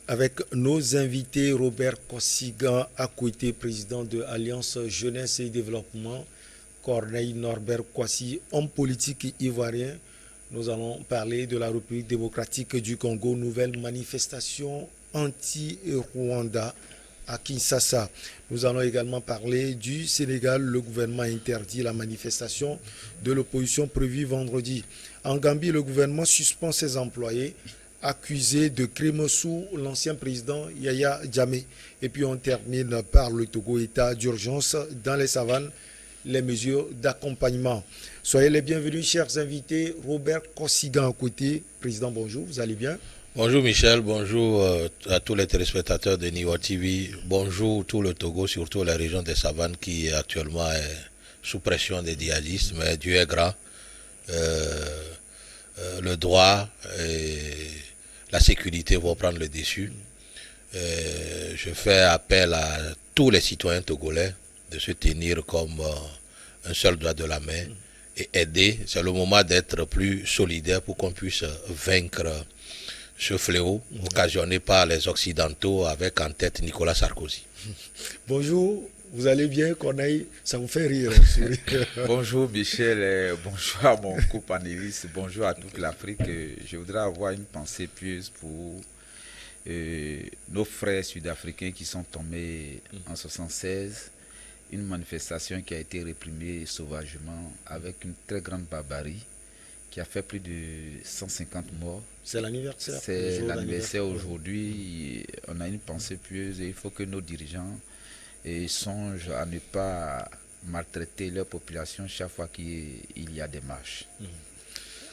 avec nos invités Robert Kossigan, Akouité, président de Alliance Jeunesse et Développement, Corneille Norbert Kwasi, homme politique ivoirien. Nous allons parler de la République démocratique du Congo, nouvelle manifestation anti-Rwanda à Kinshasa. Nous allons également parler du Sénégal. Le gouvernement interdit la manifestation de l'opposition prévue vendredi. En Gambie, le gouvernement suspend ses employés accusés de crimes sous l'ancien président Yaya Jammeh. Et puis on termine par le Togo, état d'urgence dans les savanes, les mesures d'accompagnement. Soyez les bienvenus, chers invités. Robert Kossigan à côté. Président, bonjour, vous allez bien? Bonjour Michel, bonjour à tous les téléspectateurs de Niwa TV. Bonjour tout le Togo, surtout la région des savanes qui actuellement est sous pression des djihadistes, mais Dieu est grand. Le droit et la sécurité vont prendre le dessus. Je fais appel à tous les citoyens togolais de se tenir comme un seul doigt de la main et aider. C'est le moment d'être plus solidaire pour qu'on puisse vaincre ce fléau occasionné par les Occidentaux avec en tête Nicolas Sarkozy. Bonjour, vous allez bien, Corneille? Ça vous fait rire. Bonjour Michel, et bonjour à mon co-panéliste, bonjour à toute l'Afrique. Je voudrais avoir une pensée pieuse pour nos frères sud-africains qui sont tombés en 1976. Une manifestation qui a été réprimée sauvagement avec une très grande barbarie qui a fait plus de 150 morts. C'est l'anniversaire. C'est l'anniversaire aujourd'hui. On a une pensée pieuse et il faut que nos dirigeants songent à ne pas maltraiter leur population chaque fois qu'il y a des marches.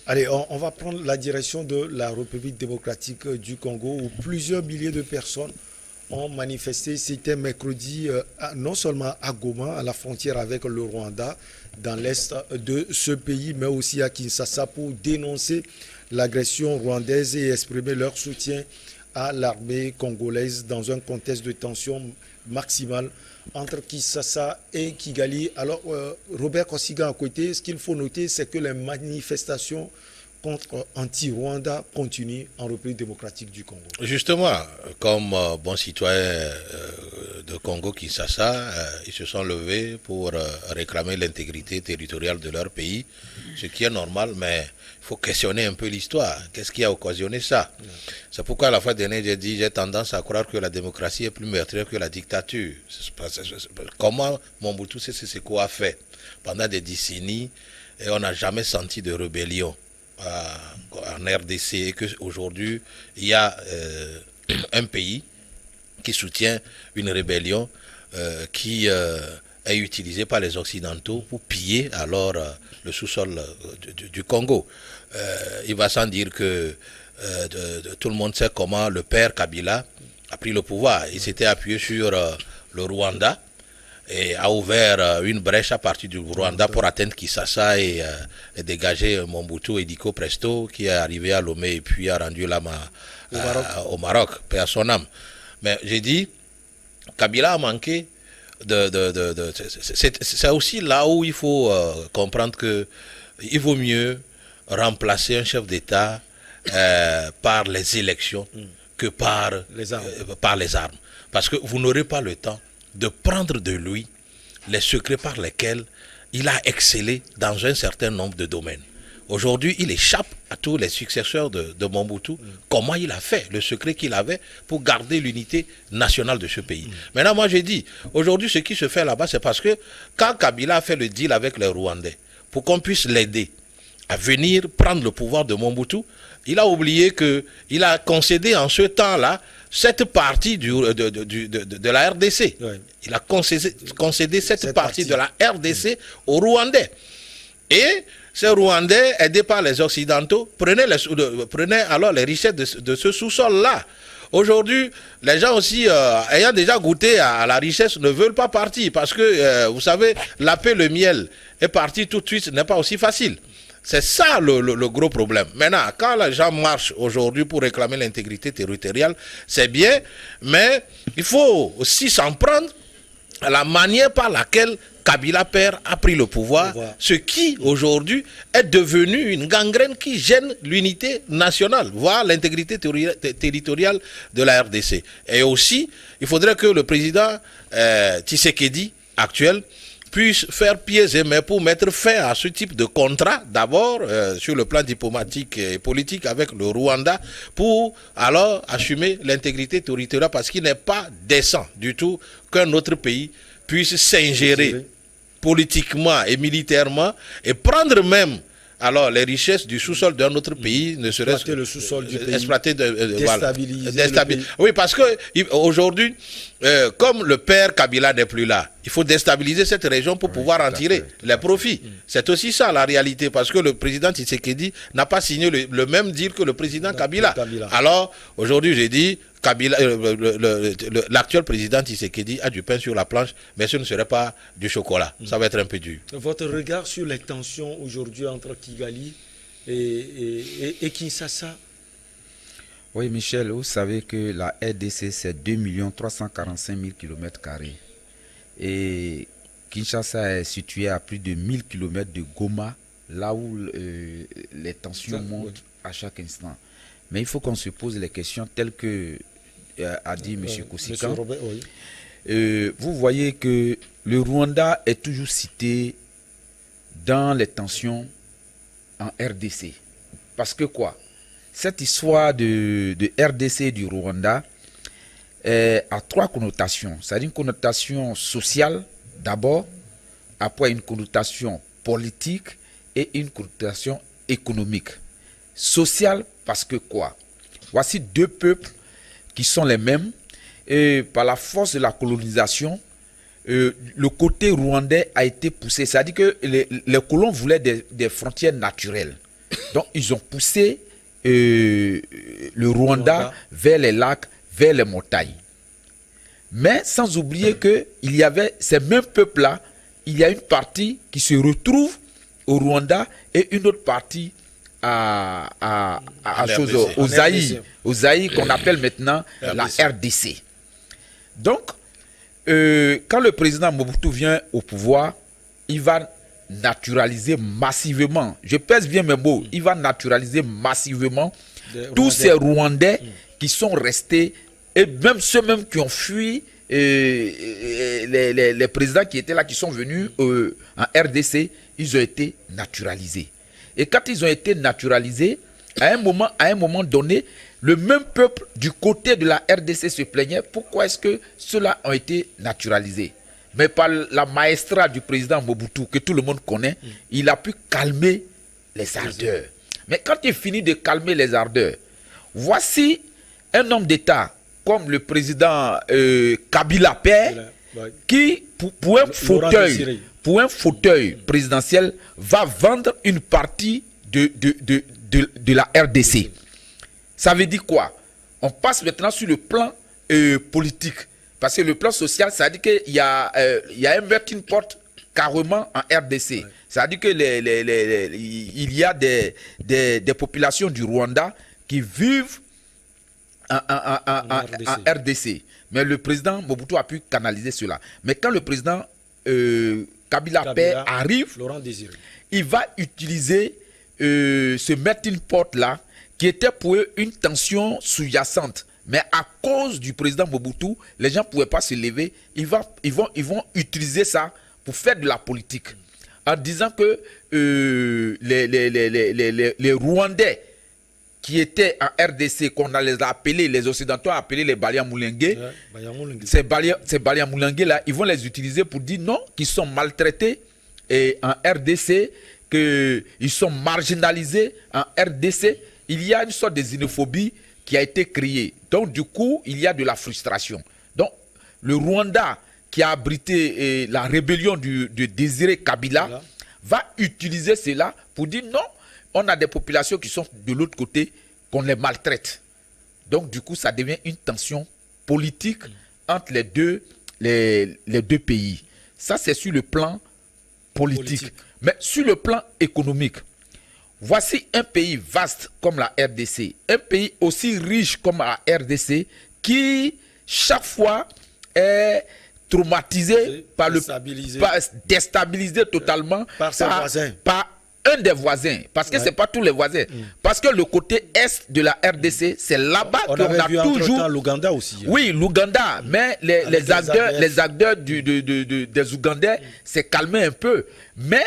Allez, on va prendre la direction de la République démocratique du Congo où plusieurs milliers de personnes ont manifesté. C'était mercredi, non seulement à Goma, à la frontière avec le Rwanda, dans l'est de ce pays, mais aussi à Kinshasa pour dénoncer l'agression rwandaise et exprimer leur soutien à l'armée congolaise dans un contexte de tension maximale entre Kinshasa et Kigali. Alors, Robert Kossigan à côté, ce qu'il faut noter, c'est que les manifestations contre anti-Rwanda continuent en République démocratique du Congo. Justement, comme bons citoyens de Congo-Kinshasa, ils se sont levés pour réclamer l'intégrité territoriale de leur pays, ce qui est normal, mais il faut questionner un peu l'histoire. Qu'est-ce qui a occasionné ça? C'est pourquoi à la fois dernière, j'ai dit, j'ai tendance à croire que la démocratie est plus meurtrière que la dictature. Comment Mobutu Sese Seko a fait pendant des décennies et on n'a jamais senti de rébellion en RDC et qu'aujourd'hui il y a un pays qui soutient une rébellion qui est utilisée par les Occidentaux pour piller alors le sous-sol du Congo. Il va sans dire que tout le monde sait comment le père Kabila a pris le pouvoir. Il s'était appuyé sur le Rwanda et a ouvert une brèche à partir du Rwanda pour atteindre Kinshasa et dégager Mobutu Ediko Presto qui est arrivé à Lomé et puis a rendu l'âme au Maroc, paix à son âme. Mais j'ai dit, Kabila a manqué c'est aussi là où il faut comprendre que il vaut mieux remplacer un chef d'État par les élections que par les armes. Parce que vous n'aurez pas le temps de prendre de lui les secrets par lesquels il a excellé dans un certain nombre de domaines. Aujourd'hui, il échappe à tous les successeurs de Mobutu. Comment il a fait, le secret qu'il avait pour garder l'unité nationale de ce pays. Maintenant, moi j'ai dit, aujourd'hui ce qui se fait là-bas, c'est parce que quand Kabila a fait le deal avec les Rwandais, pour qu'on puisse l'aider à venir prendre le pouvoir de Mobutu, il a oublié qu'il a concédé en ce temps-là cette partie de la RDC. Ouais. Il a concédé cette partie de la RDC aux Rwandais. Et ces Rwandais, aidés par les Occidentaux, prenaient alors les richesses de ce sous-sol-là. Aujourd'hui, les gens aussi, ayant déjà goûté à la richesse, ne veulent pas partir parce que, vous savez, la paix, le miel est parti tout de suite, ce n'est pas aussi facile. C'est ça le gros problème. Maintenant, quand les gens marchent aujourd'hui pour réclamer l'intégrité territoriale, c'est bien, mais il faut aussi s'en prendre à la manière par laquelle Kabila père a pris le pouvoir, ce qui aujourd'hui est devenu une gangrène qui gêne l'unité nationale, voire l'intégrité territoriale de la RDC. Et aussi, il faudrait que le président Tshisekedi actuel puisse faire pieds et mains pour mettre fin à ce type de contrat, d'abord sur le plan diplomatique et politique avec le Rwanda, pour alors assumer l'intégrité territoriale, parce qu'il n'est pas décent du tout qu'un autre pays puisse s'ingérer politiquement et militairement et prendre même alors les richesses du sous-sol d'un autre pays, ne serait-ce que le sous-sol du pays, exploiter, déstabiliser le pays. Oui, parce que aujourd'hui, comme le père Kabila n'est plus là, il faut déstabiliser cette région pour pouvoir en tirer les profits. C'est aussi ça la réalité, parce que le président Tshisekedi n'a pas signé le même deal que le président Kabila. Alors aujourd'hui, j'ai dit, l'actuel président Tshisekedi a du pain sur la planche, mais ce ne serait pas du chocolat. Ça va être un peu dur. Votre regard sur les tensions aujourd'hui entre Kigali et Kinshasa? Oui, Michel, vous savez que la RDC, c'est 2 345 000 km². Et Kinshasa est situé à plus de 1000 km de Goma, là où les tensions montent à chaque instant. Mais il faut qu'on se pose les questions telles que a dit M. Koussikan. Vous voyez que le Rwanda est toujours cité dans les tensions en RDC. Parce que quoi? Cette histoire de RDC et du Rwanda a trois connotations. C'est-à-dire une connotation sociale d'abord, après une connotation politique et une connotation économique. Sociale parce que quoi? Voici deux peuples qui sont les mêmes et par la force de la colonisation, le côté rwandais a été poussé. C'est-à-dire que les colons voulaient des frontières naturelles. Donc ils ont poussé le Rwanda vers les lacs, vers les montagnes. Mais sans oublier que il y avait ces mêmes peuples-là, il y a une partie qui se retrouve au Rwanda et une autre partie au Zaïre qu'on appelle maintenant la RDC. Donc, quand le président Mobutu vient au pouvoir, il va naturaliser massivement, je pèse bien mes mots, il va naturaliser massivement tous ces Rwandais qui sont restés, et même ceux même qui ont fui, les présidents qui étaient là, qui sont venus en RDC, ils ont été naturalisés. Et quand ils ont été naturalisés, à un moment donné, le même peuple du côté de la RDC se plaignait. Pourquoi est-ce que ceux-là ont été naturalisés? Mais par la maestra du président Mobutu, que tout le monde connaît, il a pu calmer les ardeurs. Mais quand il finit de calmer les ardeurs, voici un homme d'État comme le président Kabila père, qui, pour un fauteuil présidentiel, va vendre une partie de la RDC. Ça veut dire quoi? On passe maintenant sur le plan politique. Parce que le plan social, ça veut dire qu'il y a un melting pot carrément en RDC. Ça veut dire qu'il y a des populations du Rwanda qui vivent en RDC. Mais le président Mobutu a pu canaliser cela. Mais quand le président Kabila père arrive, il va utiliser ce melting pot-là, qui était pour eux une tension sous-jacente. Mais à cause du président Mobutu, les gens ne pouvaient pas se lever. Ils vont utiliser ça pour faire de la politique. En disant que les Rwandais qui étaient en RDC, qu'on a les appelés, les Occidentaux ont appelé les Baliamoulengue, ces Baliamoulengue-là, ils vont les utiliser pour dire non, qu'ils sont maltraités en RDC, qu'ils sont marginalisés en RDC. Il y a une sorte de xénophobie qui a été créée. Donc, du coup, il y a de la frustration. Donc, le Rwanda, qui a abrité la rébellion de Désiré Kabila, va utiliser cela pour dire non, on a des populations qui sont de l'autre côté, qu'on les maltraite. Donc, du coup, ça devient une tension politique entre les deux pays. Ça, c'est sur le plan politique. Mais sur le plan économique, voici un pays vaste comme la RDC, un pays aussi riche comme la RDC, qui chaque fois est traumatisé par déstabilisé totalement par ses voisins. Par un des voisins, parce que c'est pas tous les voisins. Parce que le côté est de la RDC, c'est là-bas qu'on a toujours. L'Ouganda aussi. Oui, l'Ouganda, mais les acteurs des Ougandais s'est calmé un peu. Mais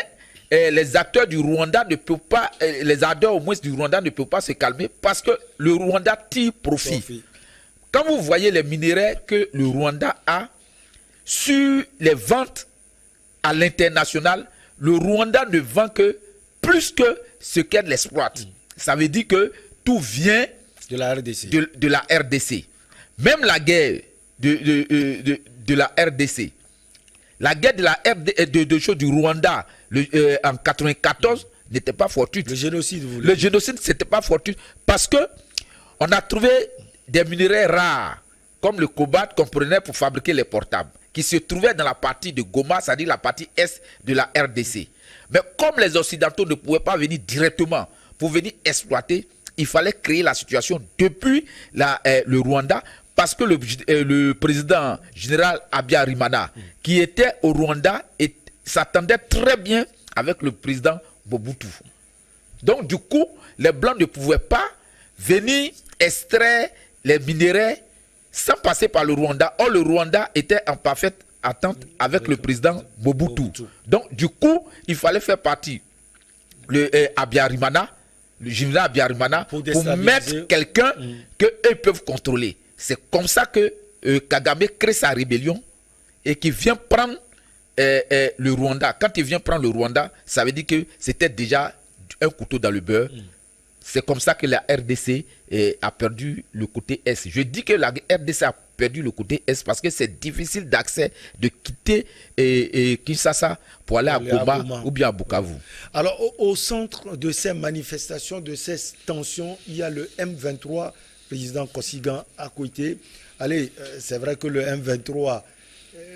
les acteurs du Rwanda ne peuvent pas, les acteurs au moins du Rwanda ne peuvent pas se calmer parce que le Rwanda tire profit. Quand vous voyez les minéraux que le Rwanda a sur les ventes à l'international, le Rwanda ne vend que plus que ce qu'elle exploite. Ça veut dire que tout vient de la RDC. De la RDC. Même la guerre de la RDC. La guerre du Rwanda en 94 n'était pas fortuite. Le génocide, vous voulez Le génocide, c'était pas fortuite parce que on a trouvé des minéraux rares, comme le cobalt qu'on prenait pour fabriquer les portables, qui se trouvaient dans la partie de Goma, c'est-à-dire la partie est de la RDC. Mais comme les Occidentaux ne pouvaient pas venir directement pour venir exploiter, il fallait créer la situation depuis le Rwanda, parce que le président général Habyarimana, qui était au Rwanda, s'attendait très bien avec le président Mobutu. Donc du coup, les Blancs ne pouvaient pas venir extraire les minéraux sans passer par le Rwanda. Or, le Rwanda était en parfaite attente avec le président Mobutu. Donc, du coup, il fallait faire partie le Habyarimana, le général Habyarimana, pour mettre quelqu'un qu'eux peuvent contrôler. C'est comme ça que Kagame crée sa rébellion et qu'il vient prendre le Rwanda. Quand il vient prendre le Rwanda, ça veut dire que c'était déjà un couteau dans le beurre. C'est comme ça que la RDC a perdu le côté Est. Je dis que la RDC a perdu le côté Est parce que c'est difficile d'accès, de quitter Kinshasa pour aller à Goma ou bien à Bukavu. Alors, au centre de ces manifestations, de ces tensions, il y a le M23, président Kosigan Akoité. Allez, c'est vrai que le M23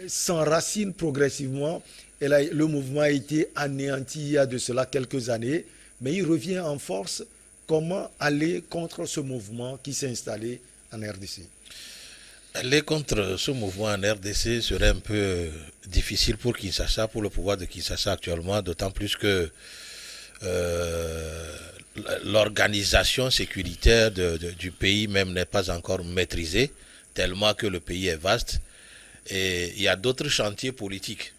s'enracine progressivement. Et là, le mouvement a été anéanti il y a de cela quelques années, mais il revient en force. Comment aller contre ce mouvement qui s'est installé en RDC? Aller contre ce mouvement en RDC serait un peu difficile pour Kinshasa, pour le pouvoir de Kinshasa actuellement, d'autant plus que l'organisation sécuritaire du pays même n'est pas encore maîtrisée, tellement que le pays est vaste. Et il y a d'autres chantiers politiques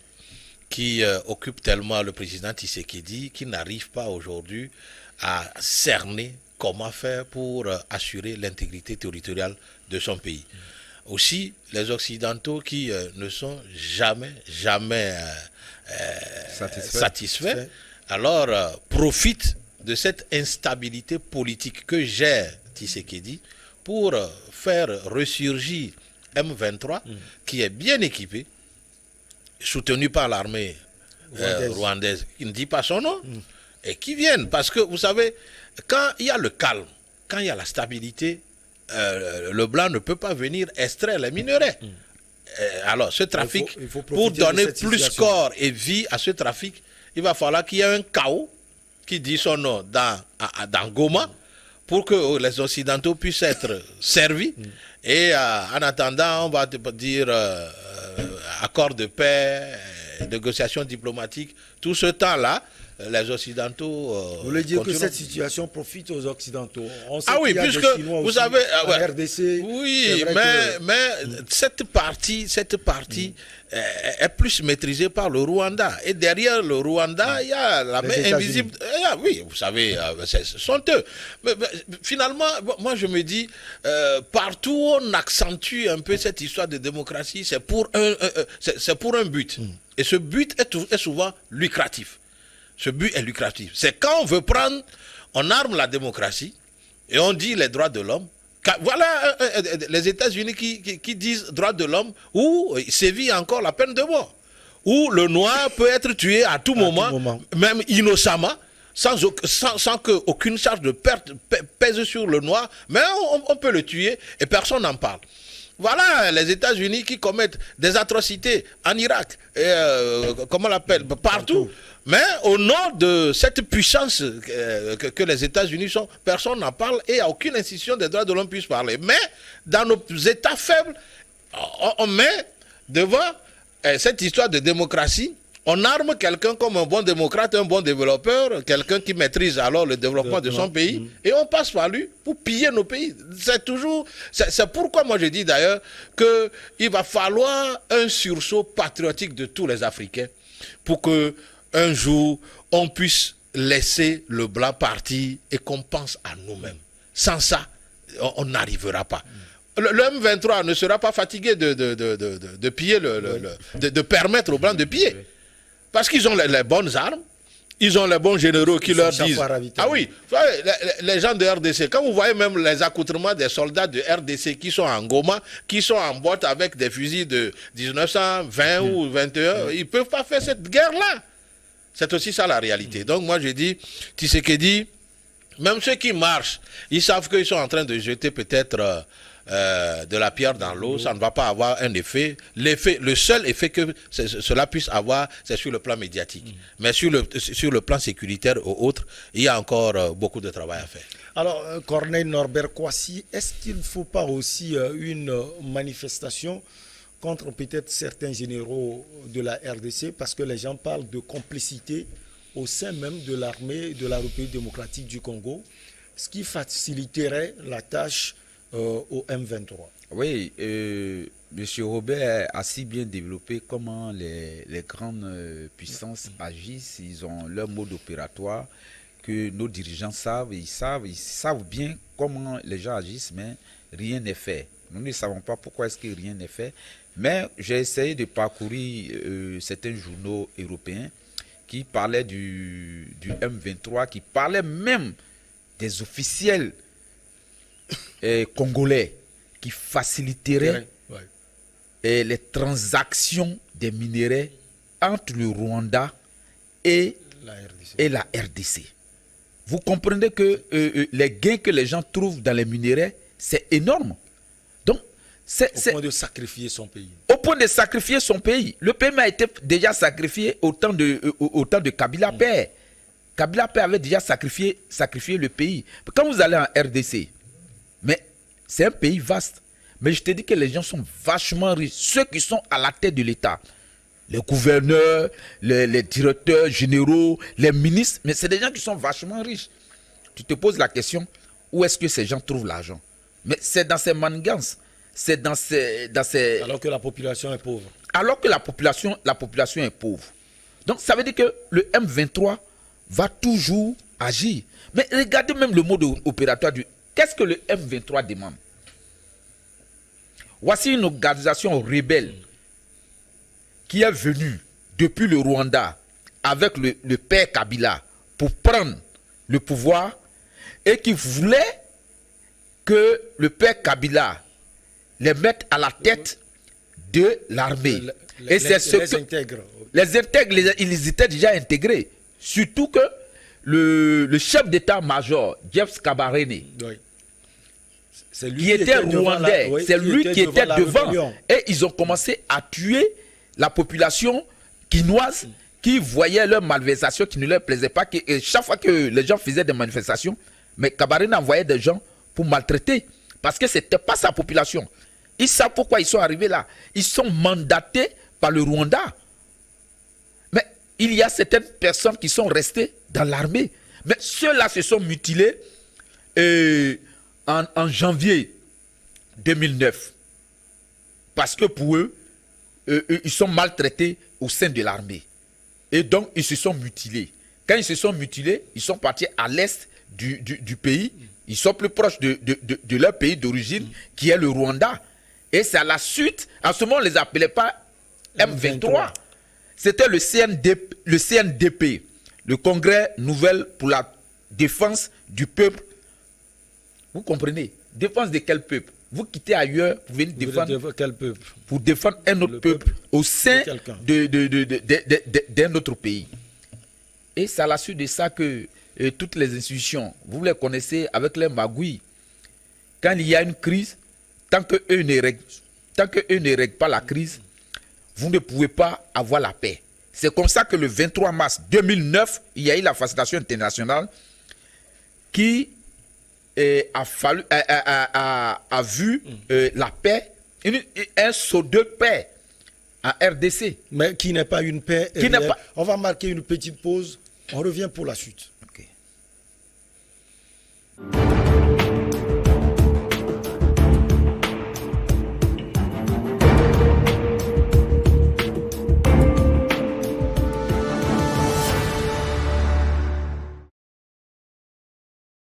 qui occupent tellement le président Tshisekedi qu'il n'arrive pas aujourd'hui à cerner comment faire pour assurer l'intégrité territoriale de son pays. Aussi, les Occidentaux qui ne sont jamais satisfaits, alors profitent de cette instabilité politique que gère Tshisekedi pour faire ressurgir M23, qui est bien équipé, soutenu par l'armée rwandaise, qui ne dit pas son nom, et qui viennent. Parce que, vous savez, quand il y a le calme, quand il y a la stabilité, le blanc ne peut pas venir extraire les minerais. Alors, ce trafic, il faut pour donner plus corps et vie à ce trafic, il va falloir qu'il y ait un chaos qui dit son nom dans Goma pour que les Occidentaux puissent être servis. Et en attendant, on va dire accord de paix, négociations diplomatiques, tout ce temps-là, les Occidentaux... vous voulez dire que cette situation profite aux Occidentaux? On sait oui, puisque vous savez... RDC, oui, mais cette partie est plus maîtrisée par le Rwanda. Et derrière le Rwanda, il y a la main invisible. Oui, vous savez, ce sont eux. Mais finalement, moi je me dis, partout on accentue un peu cette histoire de démocratie, c'est pour un but. Et ce but est souvent lucratif. Ce but est lucratif. C'est quand on veut prendre, on arme la démocratie et on dit les droits de l'homme. Voilà les États-Unis qui disent droits de l'homme où sévit encore la peine de mort. Où le noir peut être tué à tout moment, même innocemment, sans qu'aucune charge de perte pèse sur le noir, mais on peut le tuer et personne n'en parle. Voilà les États-Unis qui commettent des atrocités en Irak, comment on l'appelle, partout. Mais au nom de cette puissance que les États-Unis sont, personne n'en parle et aucune institution des droits de l'homme puisse parler. Mais dans nos États faibles, on met devant cette histoire de démocratie, on arme quelqu'un comme un bon démocrate, un bon développeur, quelqu'un qui maîtrise alors le développement de son pays, et on passe par lui pour piller nos pays. C'est pourquoi moi je dis d'ailleurs qu'il va falloir un sursaut patriotique de tous les Africains pour que un jour on puisse laisser le blanc partir et qu'on pense à nous-mêmes. Sans ça, on n'arrivera pas. Le M23 ne sera pas fatigué de piller, de permettre aux blancs de piller. Parce qu'ils ont les bonnes armes, ils ont les bons généraux qui leur disent... Ah oui, les gens de RDC, quand vous voyez même les accoutrements des soldats de RDC qui sont en Goma, qui sont en boîte avec des fusils de 1920 ou 21, ils ne peuvent pas faire cette guerre-là. C'est aussi ça la réalité. Donc moi je dis, Tshisekedi, même ceux qui marchent, ils savent qu'ils sont en train de jeter peut-être... de la pierre dans l'eau, ça ne va pas avoir un effet. Le seul effet que cela puisse avoir, c'est sur le plan médiatique. Mais sur le plan sécuritaire ou autre, il y a encore beaucoup de travail à faire. Alors, Corneille Norbert Kwasi, est-ce qu'il ne faut pas aussi une manifestation contre peut-être certains généraux de la RDC, parce que les gens parlent de complicité au sein même de l'armée de la République démocratique du Congo, ce qui faciliterait la tâche au M23. Oui, M. Robert a si bien développé comment les grandes puissances agissent. Ils ont leur mode opératoire que nos dirigeants savent. Ils savent bien comment les gens agissent, mais rien n'est fait. Nous ne savons pas pourquoi est-ce que rien n'est fait. Mais j'ai essayé de parcourir certains journaux européens qui parlaient du M23, qui parlaient même des officiels congolais qui faciliteraient les transactions des minéraux entre le Rwanda et la RDC. Vous comprenez que les gains que les gens trouvent dans les minéraux, c'est énorme. Donc, au point de sacrifier son pays. Au point de sacrifier son pays. Le pays a été déjà sacrifié au temps de Kabila Père. Kabila Père avait déjà sacrifié le pays. Quand vous allez en RDC, mais c'est un pays vaste. Mais je te dis que les gens sont vachement riches. Ceux qui sont à la tête de l'État, les gouverneurs, les directeurs généraux, les ministres, mais c'est des gens qui sont vachement riches. Tu te poses la question, où est-ce que ces gens trouvent l'argent? Mais c'est dans ces manigances. C'est dans ces... Alors que la population est pauvre. Alors que la population est pauvre. Donc ça veut dire que le M23 va toujours agir. Mais regardez même le mode opératoire du... Qu'est-ce que le M23 demande? Voici une organisation rebelle qui est venue depuis le Rwanda avec le père Kabila pour prendre le pouvoir et qui voulait que le père Kabila les mette à la tête de l'armée. Et c'est ce que... Les intègres, ils étaient déjà intégrés. Surtout que le chef d'état-major, Jeff Kabarene, qui était rwandais, c'est lui qui était devant. Et ils ont commencé à tuer la population quinoise qui voyait leurs malversations qui ne leur plaisaient pas. Et chaque fois que les gens faisaient des manifestations, mais Kabarene envoyait des gens pour maltraiter. Parce que ce n'était pas sa population. Ils savent pourquoi ils sont arrivés là. Ils sont mandatés par le Rwanda. Mais il y a certaines personnes qui sont restées dans l'armée. Mais ceux-là se sont mutilés en janvier 2009. Parce que pour eux, ils sont maltraités au sein de l'armée. Et donc, ils se sont mutilés. Quand ils se sont mutilés, ils sont partis à l'est du pays. Ils sont plus proches de leur pays d'origine, qui est le Rwanda. Et c'est à la suite, en ce moment, on ne les appelait pas M23. C'était le CNDP, le Congrès Nouvelle pour la défense du peuple. Vous comprenez? Défense de quel peuple? Vous quittez ailleurs pour venir défendre quel peuple? Pour défendre un autre peuple au sein d'un autre pays. Et c'est à la suite de ça que toutes les institutions, vous les connaissez avec les magouilles. Quand il y a une crise, tant qu'eux ne règlent pas la crise, vous ne pouvez pas avoir la paix. C'est comme ça que le 23 mars 2009, il y a eu la facilitation internationale qui a vu la paix, un saut de paix en RDC. Mais qui n'est pas une paix. Qui n'est pas... On va marquer une petite pause. On revient pour la suite.